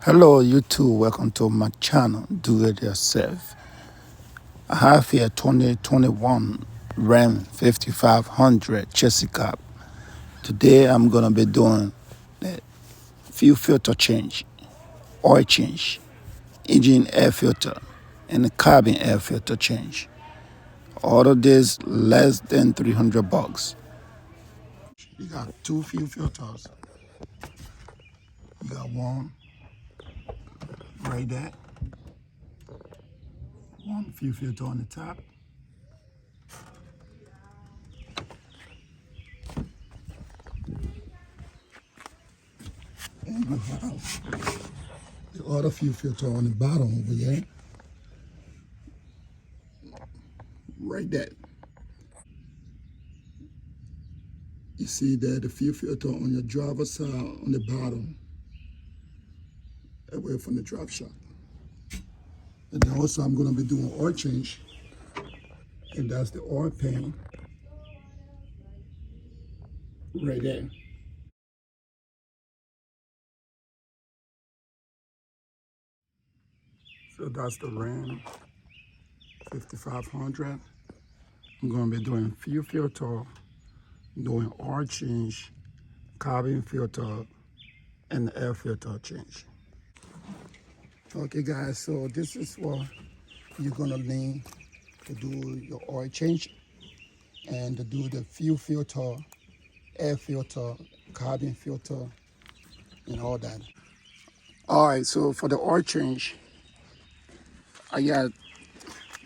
Hello YouTube, welcome to my channel, Do It Yourself. I have here 2021 RAM 5500 chassis cab. Today I'm gonna be doing the fuel filter change, oil change, engine air filter, and the cabin air filter change. All of this less than 300 bucks. You got two fuel filters. You got one right there, one fuel filter on the top. And you have the other fuel filter on the bottom over there. Right there. You see there the fuel filter on your driver's side on the bottom, away from the drive shaft. And then also I'm gonna be doing oil change, and that's the oil pan right there. So that's the RAM 5500. I'm gonna be doing fuel filter, doing oil change, cabin filter, and the air filter change. Okay guys, so this is what you're gonna need to do your oil change and to do the fuel filter, air filter, cabin filter, and all that. All right, so for the oil change, I got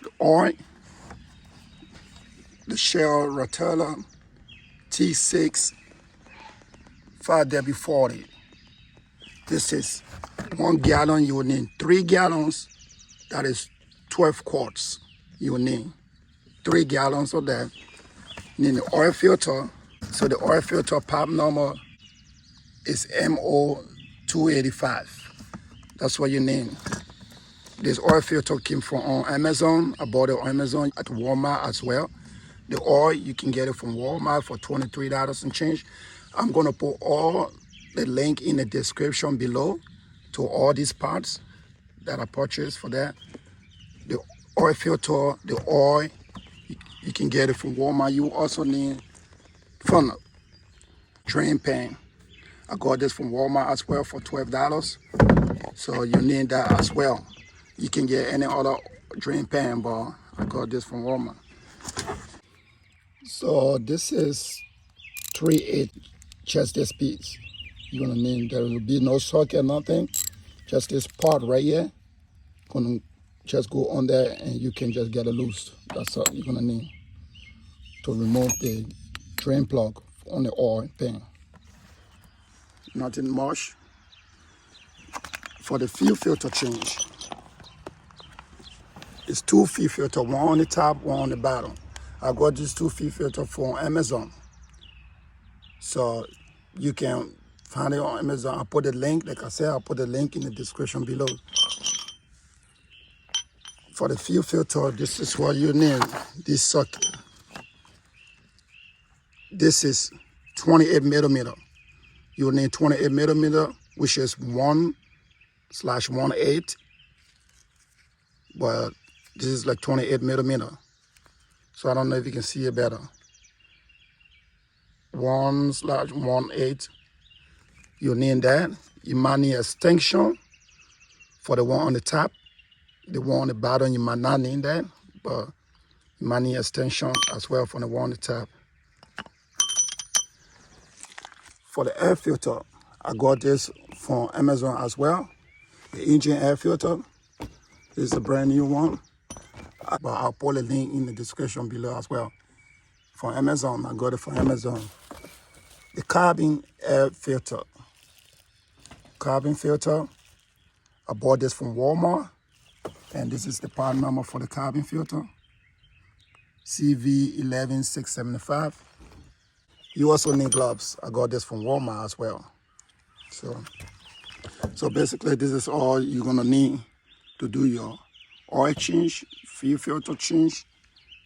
the oil, the Shell Rotella T6 5W40. This is 1 gallon. You will need 3 gallons. That is 12 quarts. You will need 3 gallons of that. You need the oil filter. So the oil filter pop number is MO285. That's what you need. This oil filter came from on Amazon. I bought it on Amazon at Walmart as well. The oil, you can get it from Walmart for $23 and change. I'm gonna put all the link in the description below to all these parts that I purchased for that. The oil filter, the oil, you can get it from Walmart. You also need funnel, drain pan. I got this from Walmart as well for $12. So you need that as well. You can get any other drain pan, but I got this from Walmart. So this is 3/8 chest speeds. You're gonna need, there will be no socket, nothing. Just this part right here. Gonna just go on there and you can just get it loose. That's all you're gonna need to remove the drain plug on the oil pan. Nothing much. For the fuel filter change, it's 2 fuel filter, one on the top, one on the bottom. I got these 2 fuel filter from Amazon. So you can find it on Amazon. I'll put the link, like I said, I'll put the link in the description below. For the fuel filter, this is what you need, this socket. This is 28 millimeter. You'll need 28 millimeter, which is 1/18, but this is like 28 millimeter. So I don't know if you can see it better. 1/18. You'll need that. You might need extension for the one on the top. The one on the bottom, you might not need that, but you might need extension as well for the one on the top. For the air filter, I got this from Amazon as well. The engine air filter. This is a brand new one. But I'll put a link in the description below as well. From Amazon, I got it from Amazon. The cabin air filter. Cabin filter, I bought this from Walmart. And this is the part number for the cabin filter. CV11675. You also need gloves. I got this from Walmart as well. So basically this is all you're gonna need to do your oil change, fuel filter change,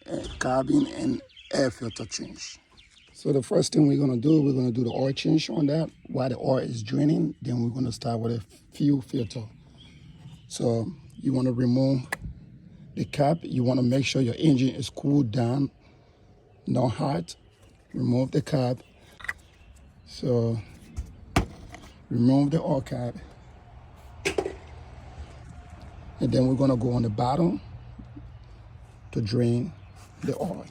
and cabin and air filter change. So the first thing we're gonna do, we're gonna do the oil change on that while the oil is draining. Then we're gonna start with a fuel filter. So you wanna remove the cap. You wanna make sure your engine is cooled down, not hot. Remove the cap. So remove the oil cap. And then we're gonna go on the bottom to drain the oil.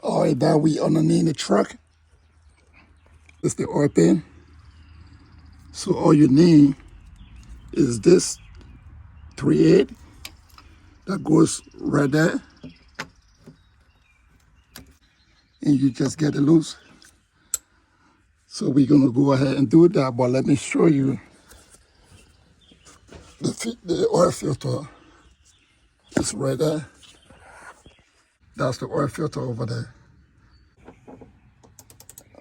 Oil that we underneath the truck. It's the oil pan. So all you need is this 3/8 that goes right there. And you just get it loose. So we're gonna go ahead and do that, but let me show you the oil filter. It's right there. That's the oil filter over there.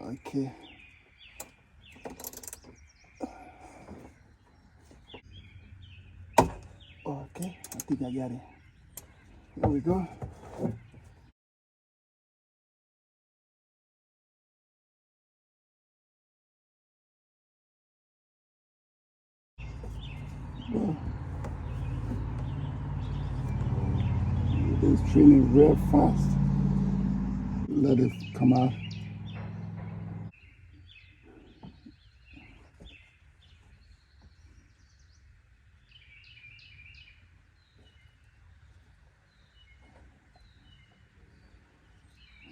Okay. Okay, I think I got it. There we go. Well, it's training real fast. Let it come out.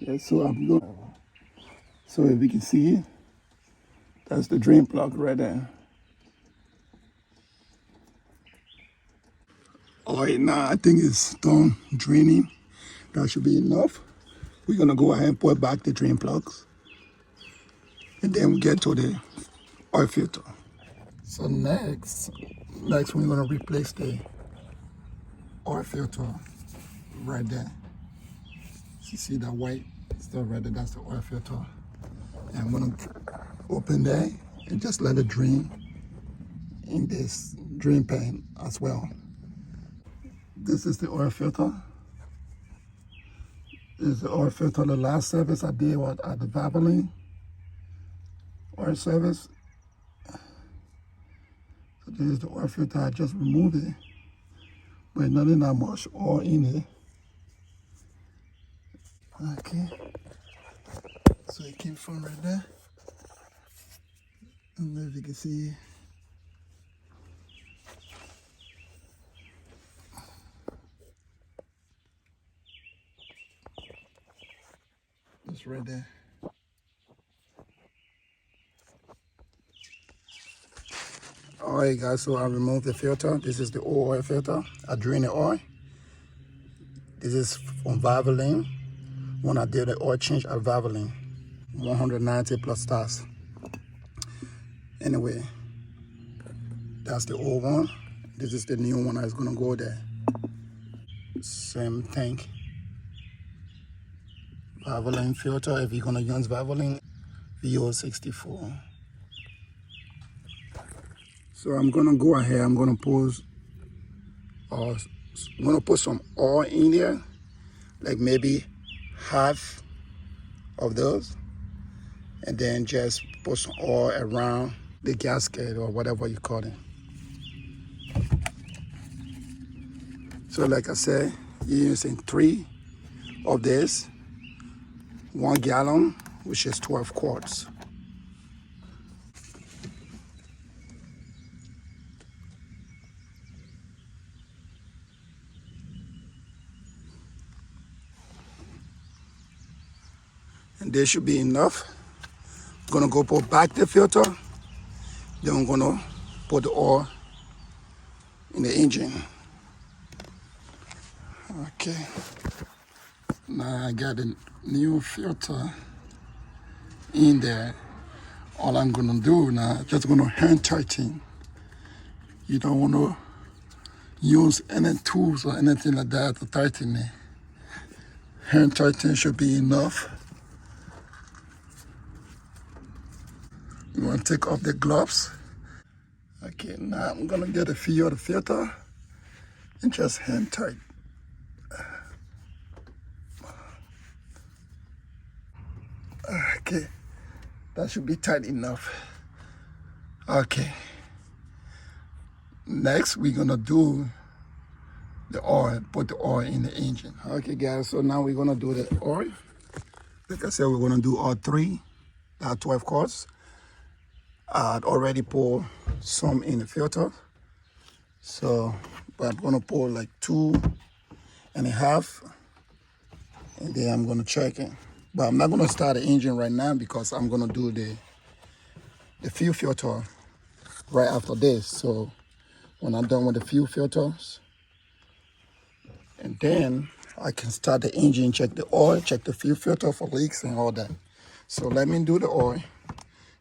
Yeah, so I'm going. So if you can see, that's the drain plug right there. All right, now I think it's done draining. That should be enough. We're gonna go ahead and put back the drain plugs. And then we get to the oil filter. So next we're gonna replace the oil filter right there. You see that white stuff right there, that's the oil filter. And I'm gonna open there and just let it drain in this drain pan as well. This is the oil filter. This is the oil filter. The last service I did was at the Valvoline oil service. So this is the oil filter. I just removed it, but nothing that much oil in it. Okay. So it came from right there. I don't know if you can see. It's right there. All right, guys, so I removed the filter. This is the oil filter. I drain the oil. This is from Valvoline. When I did the oil change at Valvoline, 190 plus stars. Anyway, that's the old one. This is the new one that's gonna go there. Same tank. Valvoline filter, if you're gonna use Valvoline, VO64. So I'm gonna go ahead, I'm gonna put some oil in there, like maybe half of those, and then just put some oil around the gasket or whatever you call it. So like I said, you're using 3 of this, 1 gallon, which is 12 quarts. And this should be enough. I'm gonna go put back the filter. Then I'm gonna put the oil in the engine. Okay. Now I got a new filter in there. All I'm gonna do now, just gonna hand tighten. You don't wanna use any tools or anything like that to tighten it. Hand tighten should be enough. You want to take off the gloves. Okay, now I'm gonna get a feel of the filter and just hand tight. Okay, that should be tight enough. Okay, next we're gonna do the oil, put the oil in the engine. Okay guys, so now we're gonna do the oil. Like I said, we're gonna do all three, 12 quarts. I'd already poured some in the filter. So, but I'm gonna pour like 2.5, and then I'm gonna check it. But I'm not gonna start the engine right now because I'm gonna do the fuel filter right after this. So when I'm done with the fuel filters, and then I can start the engine, check the oil, check the fuel filter for leaks and all that. So let me do the oil,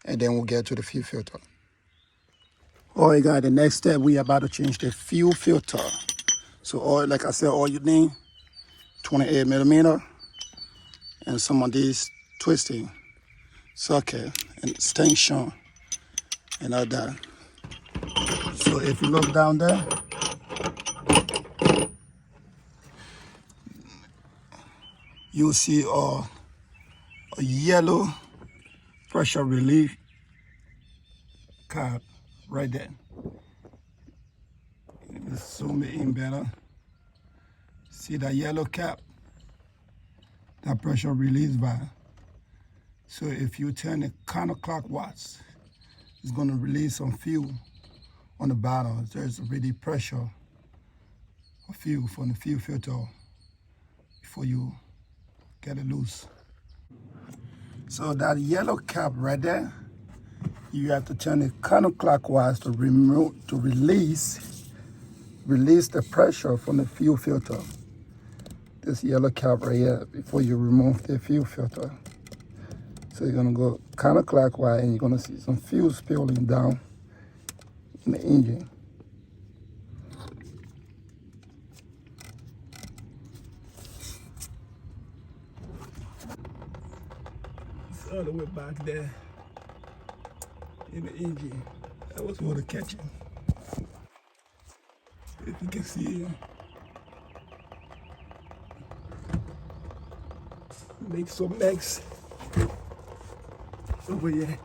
and then we'll get to the fuel filter. All right, guys, the next step, we are about to change the fuel filter. So oil, like I said, all you need, 28 millimeter, and some of these twisting socket and extension and all that. So if you look down there, you'll see a yellow pressure relief cap right there. Let's zoom it in better. See that yellow cap? That pressure release valve. So if you turn it counterclockwise, it's going to release some fuel on the bottom. There's already pressure of fuel from the fuel filter before you get it loose. So that yellow cap right there, you have to turn it counterclockwise to release the pressure from the fuel filter. This yellow cap right here before you remove the fuel filter. So you're gonna go counterclockwise and you're gonna see some fuel spilling down in the engine. It's all the way back there in the engine. That was water catching. If you can see it. Make some mess over here.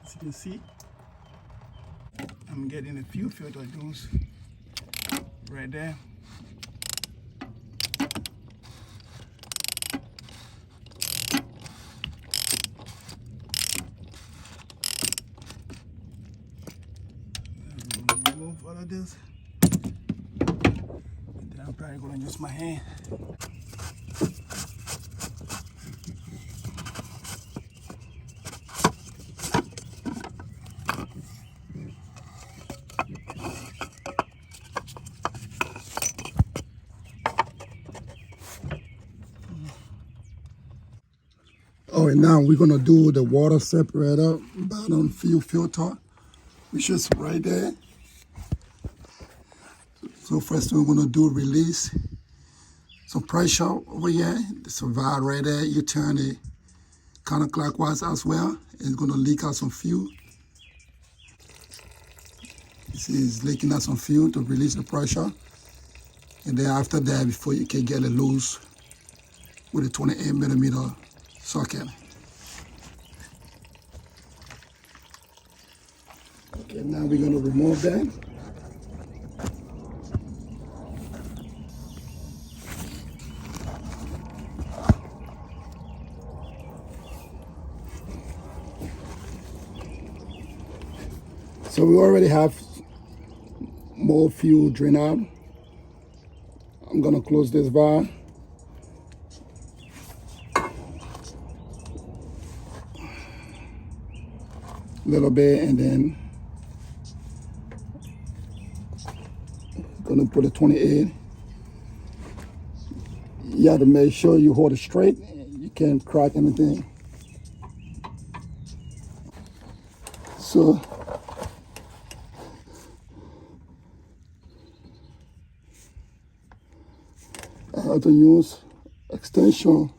As you can see, I'm getting a few filter juice right there. Remove all of this. And then I'm probably gonna use my hand. All right, now we're gonna do the water separator bottom fuel filter, which is right there. So first we're gonna do release some pressure over here. There's a valve right there. You turn it counterclockwise as well. It's gonna leak out some fuel. You see it's leaking out some fuel to release the pressure. And then after that, before you can get it loose with a 28 millimeter socket. Okay, now we're gonna remove that. So we already have more fuel drain out. I'm gonna close this valve. A little bit, and then gonna put a 28. You have to make sure you hold it straight. You can't crack anything. So I have to use extension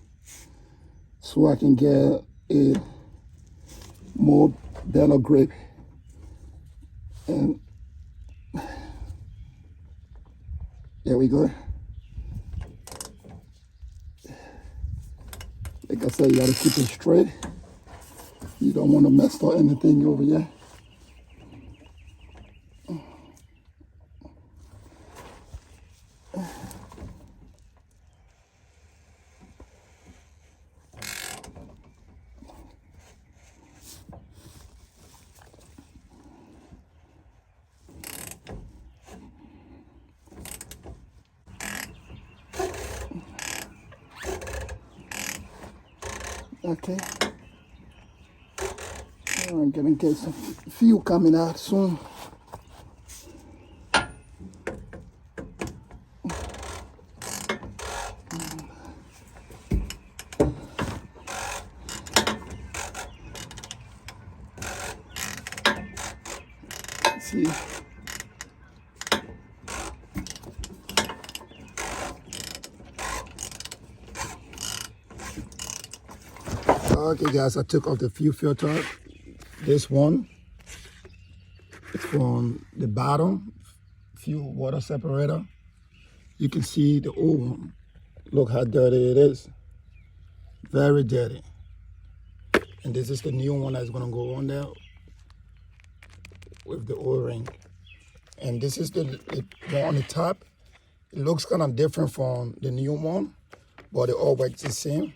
so I can get a more dental grip. And there we go. Like I said, you gotta keep it straight. You don't want to mess up anything over here. Okay. I'm gonna get some fuel coming out soon. Let's see. Okay guys, I took off the fuel filter. This one is from the bottom, fuel water separator. You can see the old one. Look how dirty it is. Very dirty. And this is the new one that's gonna go on there with the O-ring. And this is the one on the top. It looks kind of different from the new one, but it all works the same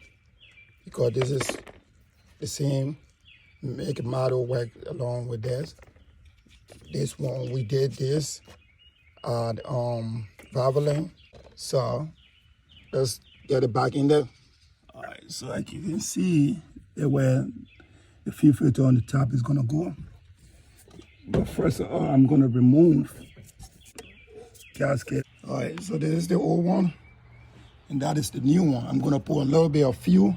because this is the same make model work along with this. This one we did this at Valvoline. So let's get it back in there. All right, so like you can see where the fuel filter on the top is gonna go. But first of all, I'm gonna remove gasket. All right, so this is the old one, and that is the new one. I'm gonna pour a little bit of fuel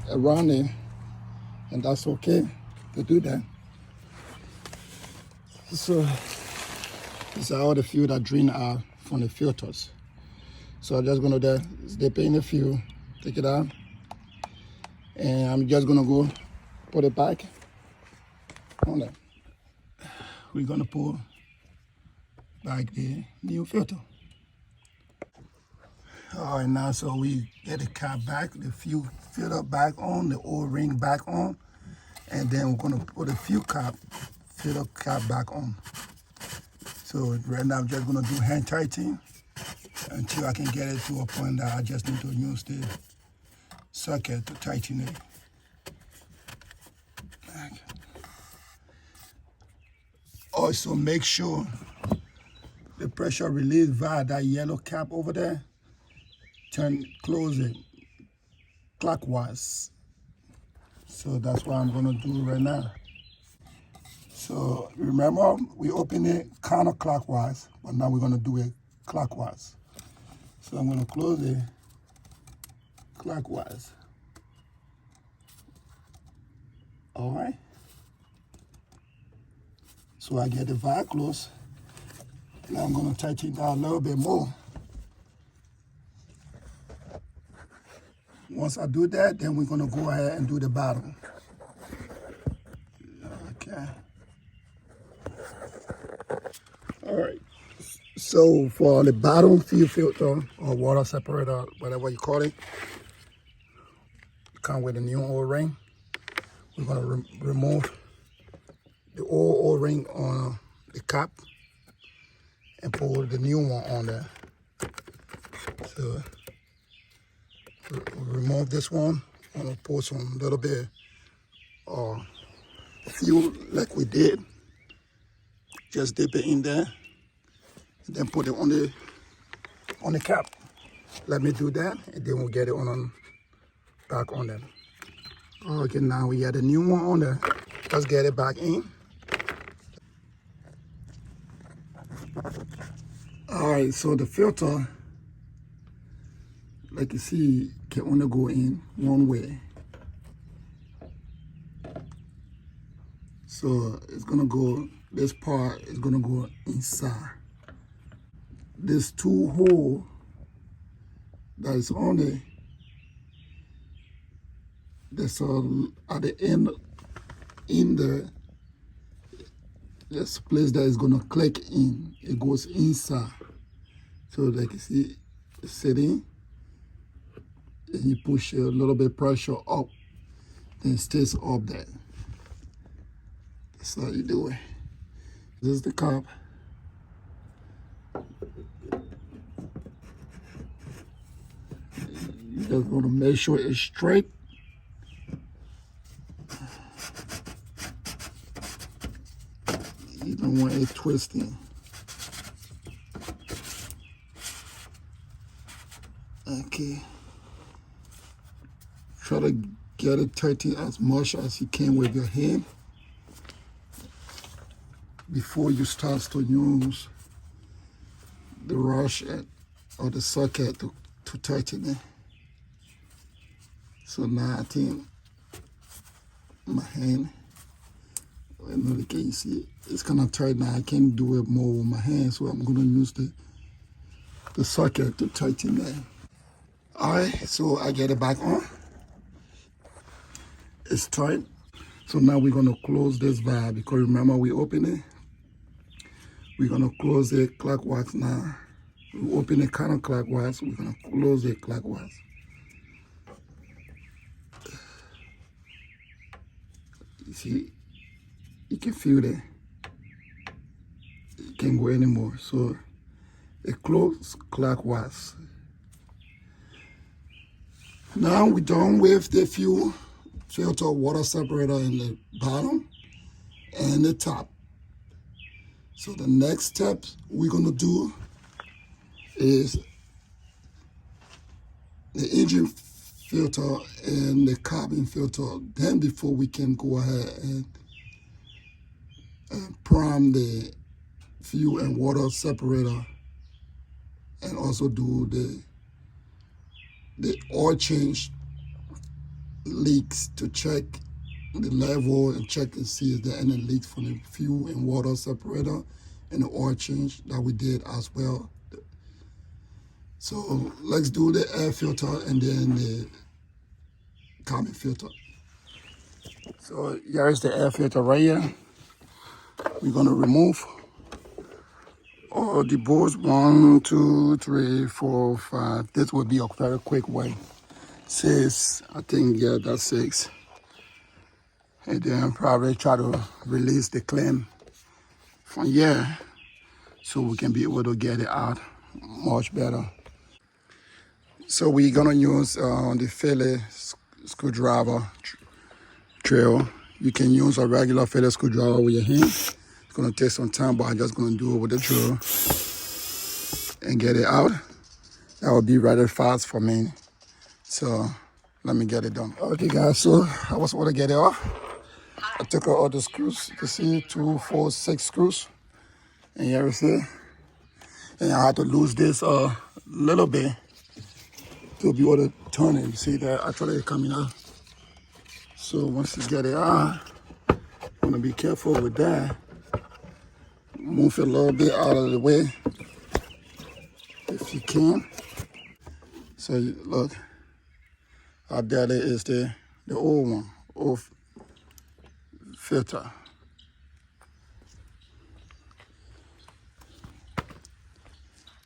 around it, and that's okay to do that. So these are all the fuel that drain out from the filters. So I'm just gonna dip in the fuel, take it out, and I'm just gonna go put it back on there. We're gonna pour back the new filter. All right, now so we get the cap back, the fuel filter back on, the O-ring back on, and then we're gonna put the fuel cap, filter cap back on. So right now I'm just gonna do hand tightening until I can get it to a point that I just need to use the socket to tighten it. Also make sure the pressure release valve, that yellow cap over there, close it clockwise. So that's what I'm gonna do right now. So remember, we open it counterclockwise, but now we're gonna do it clockwise. So I'm gonna close it clockwise. All right. So I get the valve closed. Now I'm gonna tighten it down a little bit more. Once I do that, then we're gonna go ahead and do the bottom. Okay. All right. So for the bottom fuel filter or water separator, whatever you call it, come with a new O-ring. We're gonna remove the old O-ring on the cap and pull the new one on there. So remove this one. I'm gonna pour some little bit of fuel like we did. Just dip it in there and then put it on the cap. Let me do that, and then we'll get it on back on there. Okay, now we got a new one on there. Let's get it back in. All right, so the filter, like you see, can only go in one way. So it's gonna go, this part is gonna go inside. This two hole that is on it There's at the end in the this place that is gonna click in. It goes inside. So like you see, it's sitting, and you push a little bit pressure up, then it stays up there. That's how you do it. This is the cap. You just want to make sure it's straight. You don't want it twisting. Okay. Try to get it tighten as much as you can with your hand before you start to use the ratchet or the socket to tighten it. So now I think my hand, another can you see it's kind of tight now. I can't do it more with my hand, so I'm gonna use the socket to tighten that. All right, so I get it back on. It's tight. So now we're gonna close this valve because remember we open it. We're gonna close it clockwise now. We open it counterclockwise. We're gonna close it clockwise. You see, you can feel that. It can't go anymore. So it closes clockwise. Now we're done with the fuel filter water separator in the bottom and the top. So the next step we're gonna do is the engine filter and the cabin filter. Then before we can go ahead and prime the fuel and water separator and also do the oil change leaks to check the level and check and see if there are any leaks from the fuel and water separator and the oil change that we did as well. So let's do the air filter and then the cabin filter. So here is the air filter right here. We're gonna remove all the bolts, 1, 2, 3, 4, 5. This will be a very quick way. 6, I think, yeah, that's 6. And then probably try to release the clamp from here so we can be able to get it out much better. So we're gonna use the Phillips screwdriver drill. You can use a regular Phillips screwdriver with your hand. It's gonna take some time, but I'm just gonna do it with the drill and get it out. That will be rather fast for me. So let me get it done. Okay guys, so I was able to get it off. I took out all the screws. You can see 2, 4, 6 screws. And here is it. And I had to lose this a little bit to be able to turn it. You see that actually it's coming out. So once you get it out, I'm gonna be careful with that. Move it a little bit out of the way if you can. So look, how there is the old one, old filter.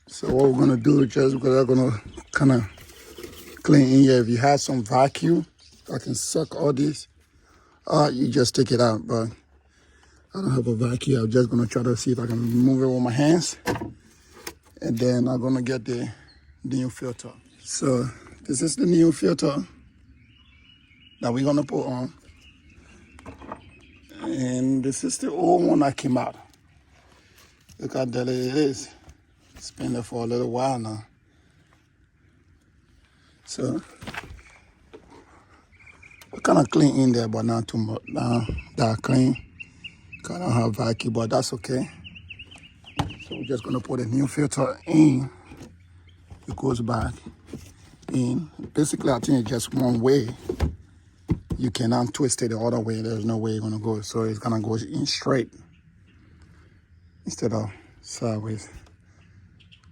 So what we're gonna do is just because I'm gonna kind of clean in here. If you have some vacuum that can suck all this, you just take it out. But I don't have a vacuum. I'm just gonna try to see if I can remove it with my hands, and then I'm gonna get the new filter. So this is the new filter that we're gonna put on, and this is the old one that came out. Look how dirty it is. It's been there for a little while now. So we kind of clean in there, but not too much. Not that clean. Kind of have vacuum, but that's okay. So we're just gonna put a new filter in. It goes back in. Basically, I think it's just one way. You cannot twist it the other way. There's no way you're gonna go. So it's gonna go in straight instead of sideways.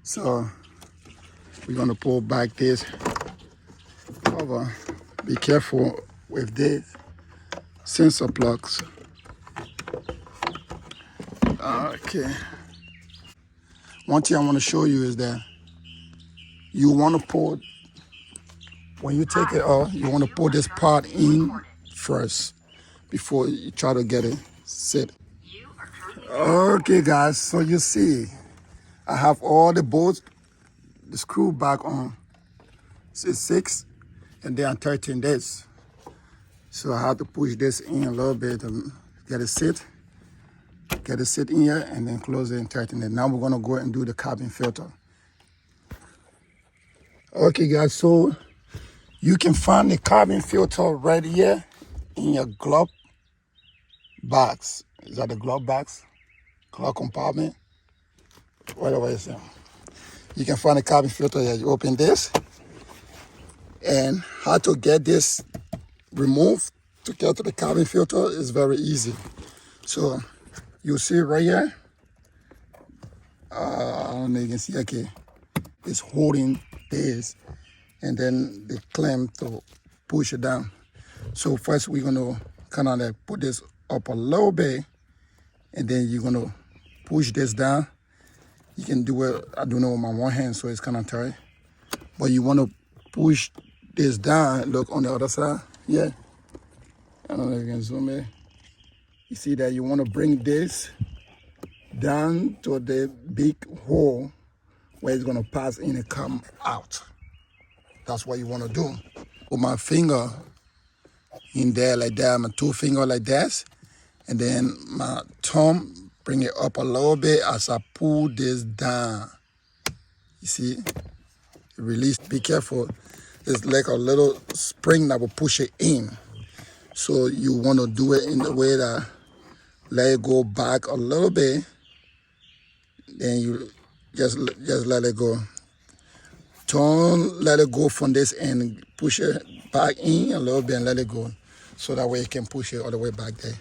So we're gonna pull back this cover. Be careful with this sensor plugs. Okay. One thing I want to show you is that you want to pull, when you take it off, you want to pull this part in first before you try to get it set. Okay guys, so you see, I have all the bolts, the screw back on. It's 6 and then I'm 13 this. So I have to push this in a little bit to get it set in here and then close it and tighten it. Now we're gonna go and do the cabin filter. Okay guys, so you can find the cabin filter right here in your glove box. Is that the glove box? Glove compartment? Whatever it's in. You can find the cabin filter here. You open this, and how to get this removed to get to the cabin filter is very easy. So you see right here, I don't know if you can see, okay, it's holding this, and then the clamp to push it down. So first we're gonna kind of like put this up a little bit, and then you're gonna push this down. You can do it, I don't know, with my one hand, so it's kind of tight. But you want to push this down. Look on the other side. Yeah. I don't know if you can zoom in. You see that you want to bring this down to the big hole where it's going to pass in and come out. That's what you want to do. Put my finger in there like that, my 2 finger like that, and then my thumb, bring it up a little bit as I pull this down. You see, release, be careful. It's like a little spring that will push it in. So you want to do it in the way that let it go back a little bit. Then you just let it go. Don't let it go from this end. Push it back in a little bit and let it go. So that way you can push it all the way back there.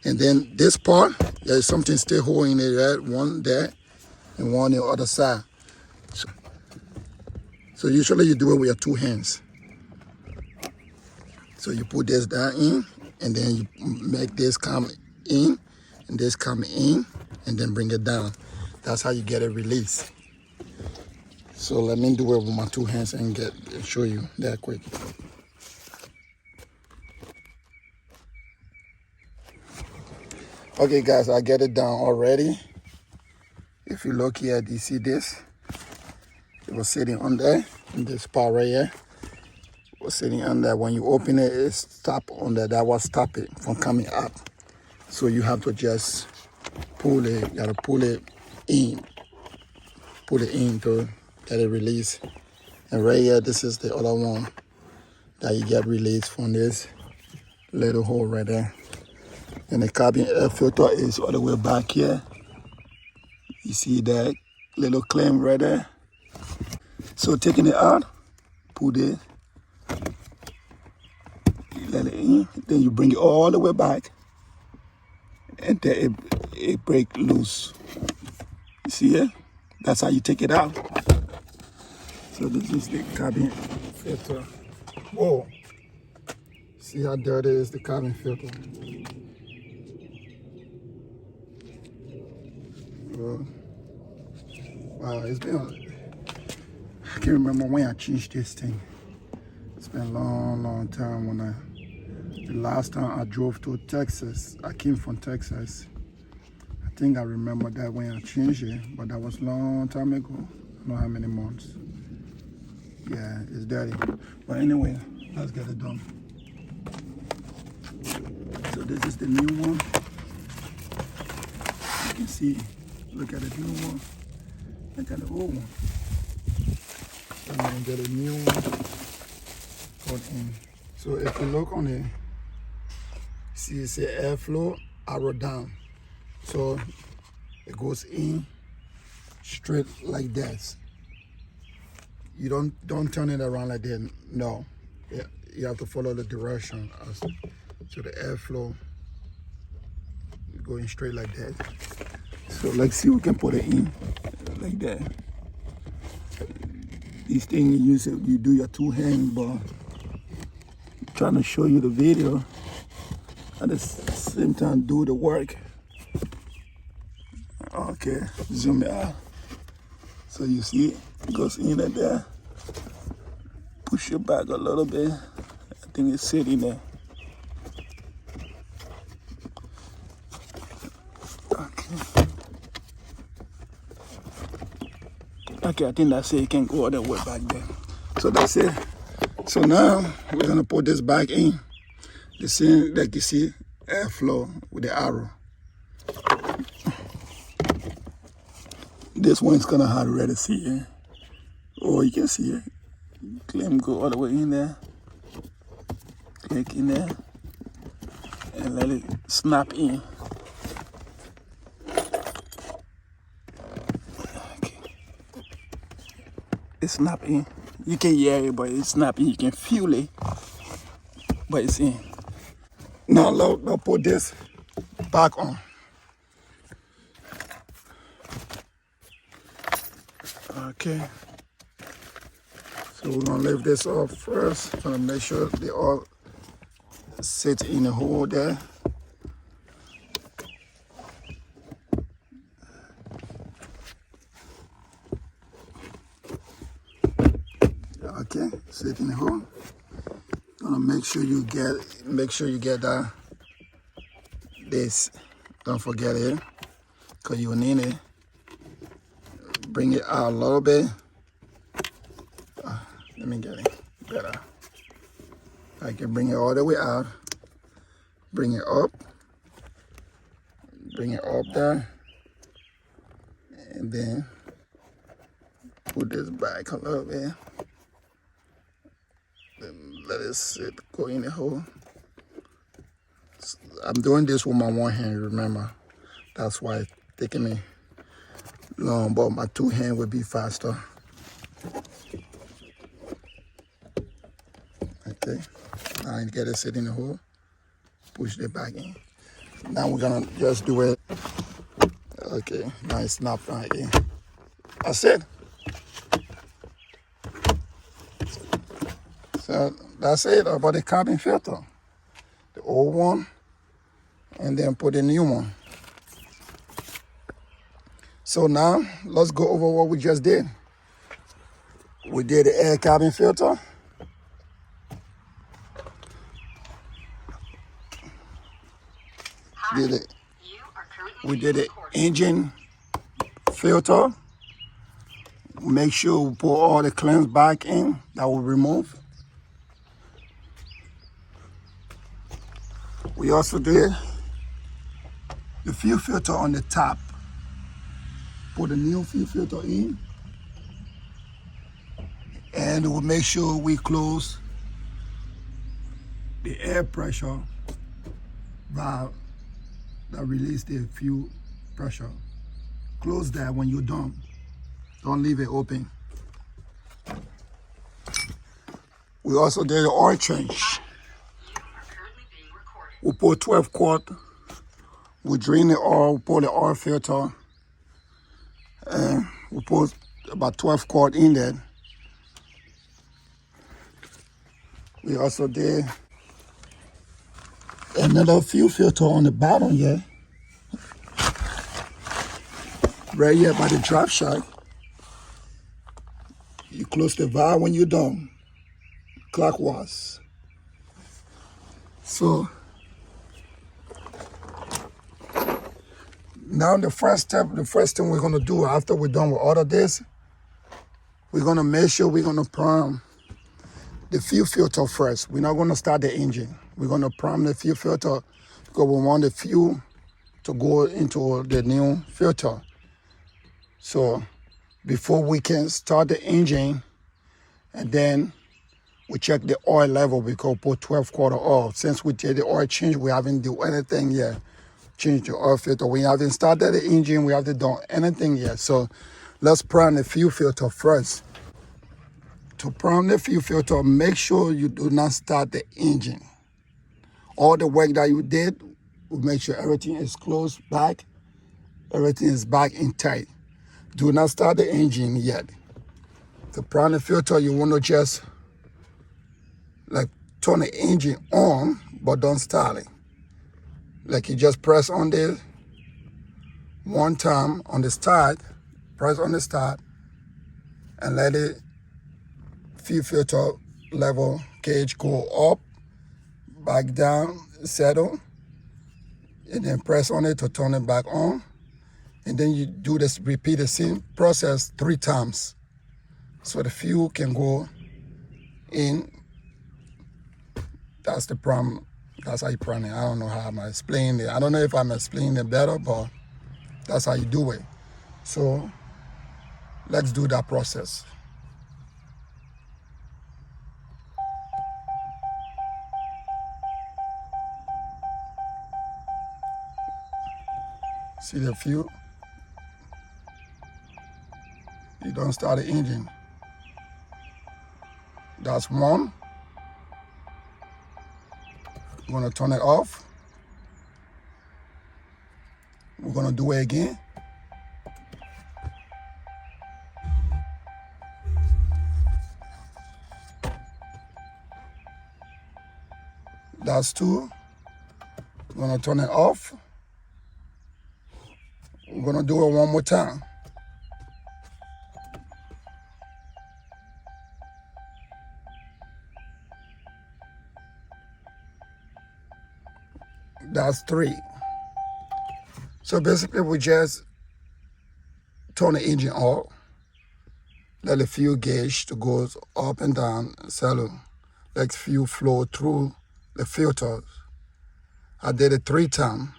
And then this part, there's something still holding it, right? One there and one on the other side. So usually you do it with your 2 hands. So you put this down in, and then you make this come in, and this come in, and then bring it down. That's how you get it released. So let me do it with my 2 hands and show you that quick. Okay guys, I get it down already. If you look here, do you see this? It was sitting on there, in this part right here. It was sitting on there. When you open it, it's stop on there. That will stop it from coming up. So you have to just pull it. You gotta pull it in. Pull it in to get it released. And right here, this is the other one that you get released from this little hole right there. And the cabin air filter is all the way back here. You see that little clamp right there? So taking it out, put it, let it in, then you bring it all the way back, and then it break loose. You see it? That's how you take it out. So this is the cabin filter. Whoa! See how dirty is the cabin filter? Wow, it's been, I can't remember when I changed this thing. It's been a long time. The last time I drove to Texas, I came from Texas. I think I remember that when I changed it, but that was a long time ago. I don't know how many months. Yeah, it's dirty. But anyway, let's get it done. So this is the new one. You can see, look at the new one. Look at the old one. So I'm gonna get a new one put in. So if you look on it, see it's a airflow arrow down. So it goes in straight like that. You don't turn it around like that. No. Yeah, you have to follow the direction. So the airflow going straight like that. So let's see if we can put it in like that. These things you do your 2 hands, but trying to show you the video at the same time do the work. Okay, zoom it out. So you see it goes in there. Push it back a little bit. I think it's sitting there. Okay. Okay, I think that's it. You can go all the way back there. So that's it. So now we're gonna put this back in. The same, like you see, airflow with the arrow. This one's gonna hard already see it. Oh, you can see it. Claim go all the way in there. Click in there and let it snap in. Okay. It snap in. You can hear it, but it's snap in. You can feel it, but it's in. Now let's put this back on. Okay. So we're gonna leave this off first. Gonna make sure they all sit in the hole there. Okay, sit in the hole. Gonna make sure you get that. This. Don't forget it, cause you need it. Bring it out a little bit. Let me get it better. I can bring it all the way out. Bring it up. Bring it up there. And then put this back a little bit. Then let it sit, go in the hole. I'm doing this with my one hand, remember. That's why it's taking me long, but my two hand would be faster. Okay, now I get it sit in the hole, push it back in. Now we're gonna just do it. Okay, now it's not right in. That's it. So that's it about the carbon filter. The old one, and then put a new one. So now let's go over what we just did. We did the air carbon filter. We did the engine filter. Make sure we put all the cleanse back in that we remove. We also did the fuel filter on the top. Put a new fuel filter in. And we'll make sure we close the air pressure valve that release the fuel pressure. Close that when you're done. Don't leave it open. We also did the oil change. We put 12 quart. We drain the oil, we put the oil filter, and we put about 12 quart in there. We also did another fuel filter on the bottom here. Right here by the drop shaft. You close the valve when you're done, clockwise. So now the first thing we're gonna do after we're done with all of this, we're gonna make sure we're gonna prime the fuel filter first. We're not gonna start the engine. We're gonna prime the fuel filter because we want the fuel to go into the new filter. So before we can start the engine, and then we check the oil level because we put 12 quart of oil. Since we did the oil change, we haven't do anything yet. Change the oil filter. We haven't started the engine. We haven't done anything yet. So let's prime the fuel filter first. To prime the fuel filter, make sure you do not start the engine. All the work that you did, we make sure everything is closed back. Everything is back in tight. Do not start the engine yet. To prime the filter, you want to just like turn the engine on, but don't start it. Like you just press on this one time on the start, press on the start, and let it fuel filter level gauge go up, back down, settle, and then press on it to turn it back on. And then you do this, repeat the same process 3 times. So the fuel can go in. That's the problem. That's how you run it. I don't know how I'm explaining it. I don't know if I'm explaining it better, but that's how you do it. So let's do that process. See the fuel? You don't start the engine. That's 1. I'm gonna turn it off. We're gonna do it again. That's 2. We're gonna turn it off. We're gonna do it one more time. That's 3. So basically we just turn the engine off, let the fuel gauge to go up and down, settle, let fuel flow through the filters. I did it 3 times,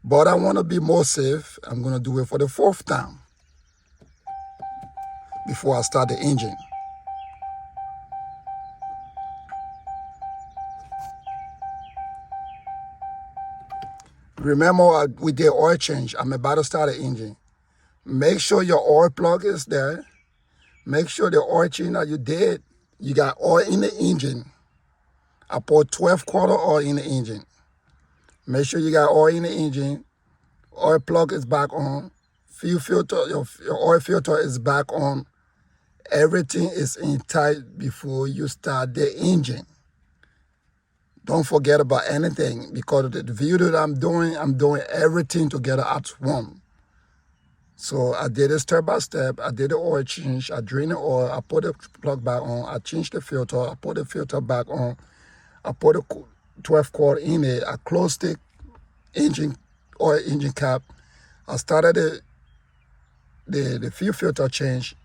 but I want to be more safe. I'm going to do it for the 4th time before I start the engine. Remember, we did oil change. I'm about to start the engine. Make sure your oil plug is there. Make sure the oil change that you did, you got oil in the engine. I poured 12-quarter oil in the engine. Make sure you got oil in the engine. Oil plug is back on. Fuel filter, your oil filter is back on. Everything is in tight before you start the engine. Don't forget about anything, because of the video that I'm doing everything together at once. So I did it step by step. I did the oil change. I drained the oil. I put the plug back on. I changed the filter. I put the filter back on. I put the 12-quart in it. I closed the oil engine cap. I started the fuel filter change.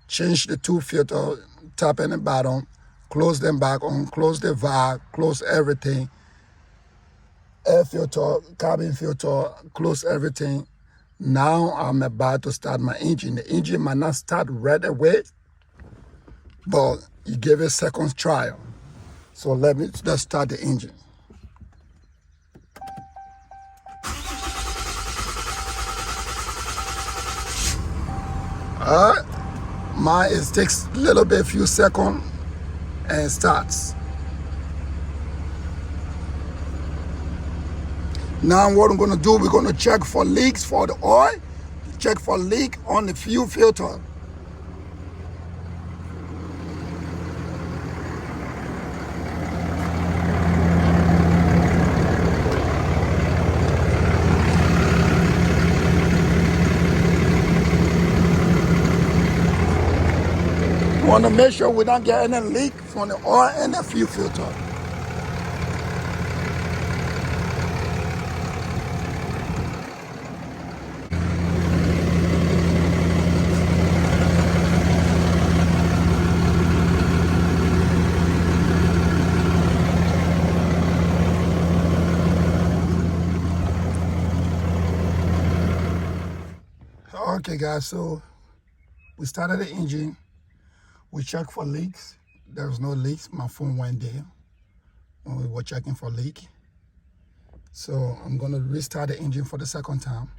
Changed the 2 filter, top and the bottom. Close them back on, close the valve, close everything. Air filter, cabin filter, close everything. Now I'm about to start my engine. The engine might not start right away, but you give it a second trial. So let's start the engine. All right, mine takes a little bit, few seconds, and starts. Now what I'm going to do, we're going to check for leaks for the oil, check for leak on the fuel filter. We want to make sure we don't get any leak from the oil and the fuel filter. Okay guys, so we started the engine. We checked for leaks. There was no leaks. My phone went there when we were checking for leak. So I'm gonna restart the engine for the 2nd time.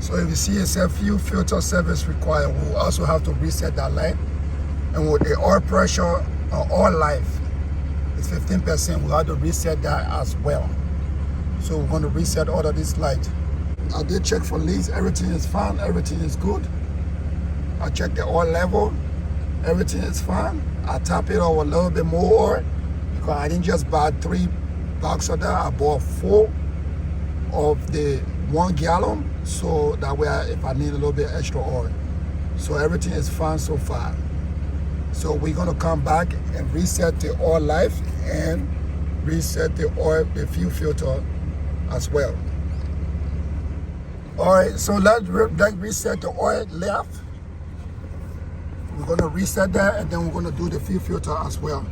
So if you see a fuel filter service required, we'll also have to reset that light. And with the oil pressure or oil life, It's 15%. We have to reset that as well. So we're going to reset all of this light. I did check for leaks. Everything is fine. Everything is good. I checked the oil level. Everything is fine. I top it off a little bit more oil because I didn't just buy 3 boxes of that. I bought 4 of the 1 gallon, so that way if I need a little bit extra oil. So everything is fine so far. So we're gonna come back and reset the oil life and reset the oil, the fuel filter as well. All right, so let's reset the oil left. We're gonna reset that, and then we're gonna do the fuel filter as well.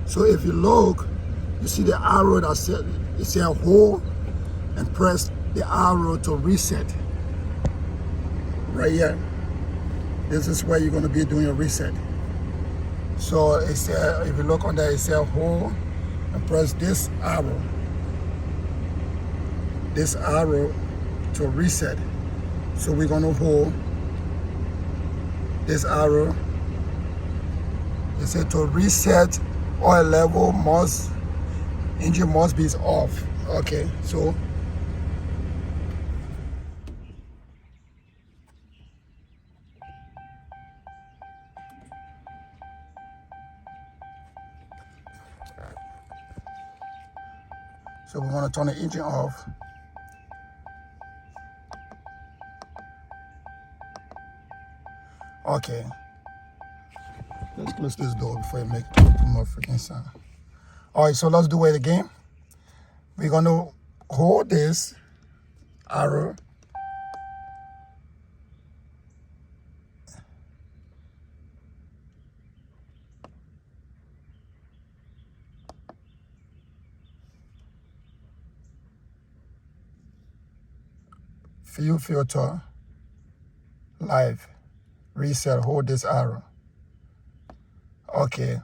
So if you look, you see the arrow that says, it says hold and press the arrow to reset. Right here. This is where you're gonna be doing a reset. So it says, if you look on there, it says hold and press this arrow to reset. So we're gonna hold this arrow. It said to reset oil level engine must be off. Okay, so we're gonna turn the engine off. Okay. Let's close this door before you make too much freaking sound. All right, so let's do it again. We're gonna hold this arrow. Fuel filter, live, reset, hold this arrow. Okay,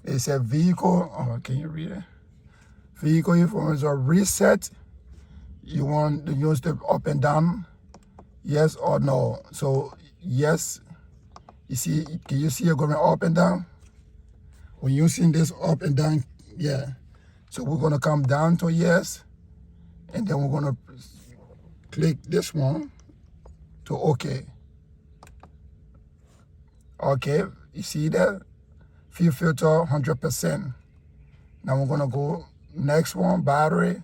it said vehicle, oh, can you read it? Vehicle information reset. You want to use the up and down, yes or no? So yes, you see, can you see it going up and down? When you're using this up and down, yeah. So we're gonna come down to yes, and then we're gonna click this one to okay. Okay, you see that? Fuel filter 100%. Now we're gonna go next one, battery.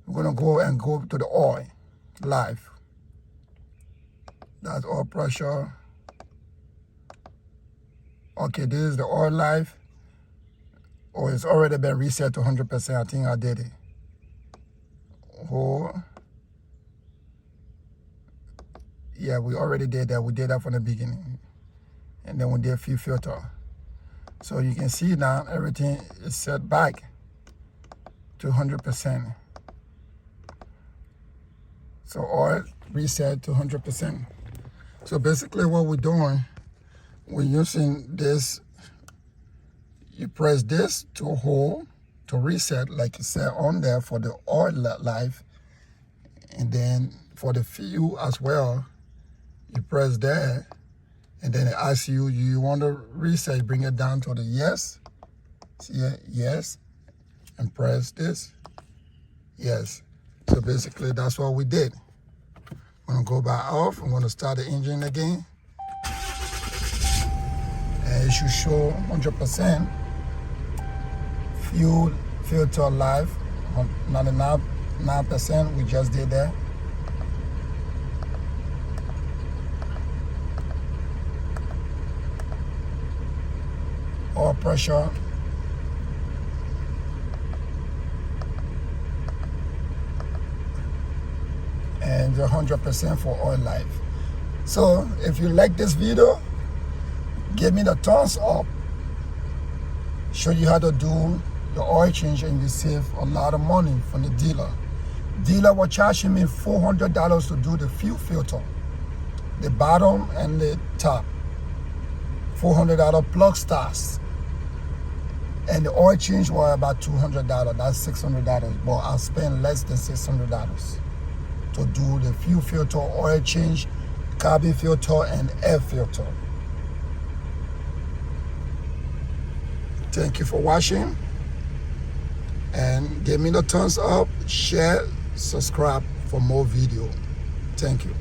We're gonna go to the oil, live. That's oil pressure. Okay, this is the oil life. Oh, it's already been reset to 100%. I think I did it. Oh. Yeah, we already did that. We did that from the beginning. And then we did fuel filter. So you can see now everything is set back to 100%. So oil reset to 100%. So basically what we're doing, we're using this, you press this to hold, to reset, like it said on there for the oil life. And then for the fuel as well, you press that, and then it asks you, you want to reset, bring it down to the yes. See it? Yes. And press this. Yes. So basically that's what we did. I'm going to go back off. I'm going to start the engine again. And it should show 100%. Fuel filter live, 99%. We just did that. Oil pressure. And 100% for oil life. So if you like this video, give me the thumbs up. Show you how to do the oil change, and you save a lot of money from the dealer. Dealer was charging me $400 to do the fuel filter, the bottom and the top. $400 plug stars. And the oil change was about $200. That's $600. But I spent less than $600 to do the fuel filter, oil change, cabin filter, and air filter. Thank you for watching, and give me the thumbs up, share, subscribe for more video. Thank you.